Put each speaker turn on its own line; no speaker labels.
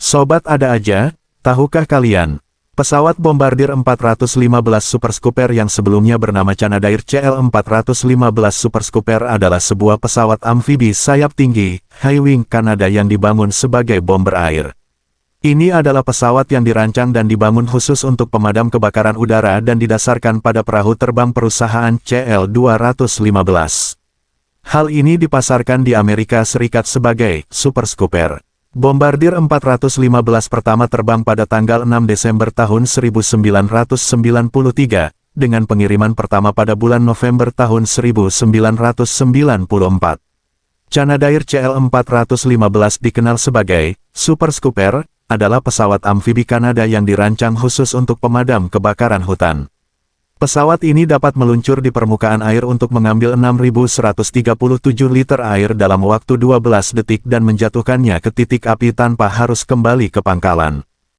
Sobat ada aja, tahukah kalian? Pesawat Bombardier 415 Super Scooper yang sebelumnya bernama Canadair CL-415 Super Scooper adalah sebuah pesawat amfibi sayap tinggi, high wing Kanada yang dibangun sebagai bomber air. Ini adalah pesawat yang dirancang dan dibangun khusus untuk pemadam kebakaran udara dan didasarkan pada perahu terbang perusahaan CL-215. Hal ini dipasarkan di Amerika Serikat sebagai Super Scooper. Bombardier 415 pertama terbang pada tanggal 6 Desember tahun 1993, dengan pengiriman pertama pada bulan November tahun 1994. Canadair CL-415 dikenal sebagai Super Scooper, adalah pesawat amfibi Kanada yang dirancang khusus untuk pemadam kebakaran hutan. Pesawat ini dapat meluncur di permukaan air untuk mengambil 6.137 liter air dalam waktu 12 detik dan menjatuhkannya ke titik api tanpa harus kembali ke pangkalan.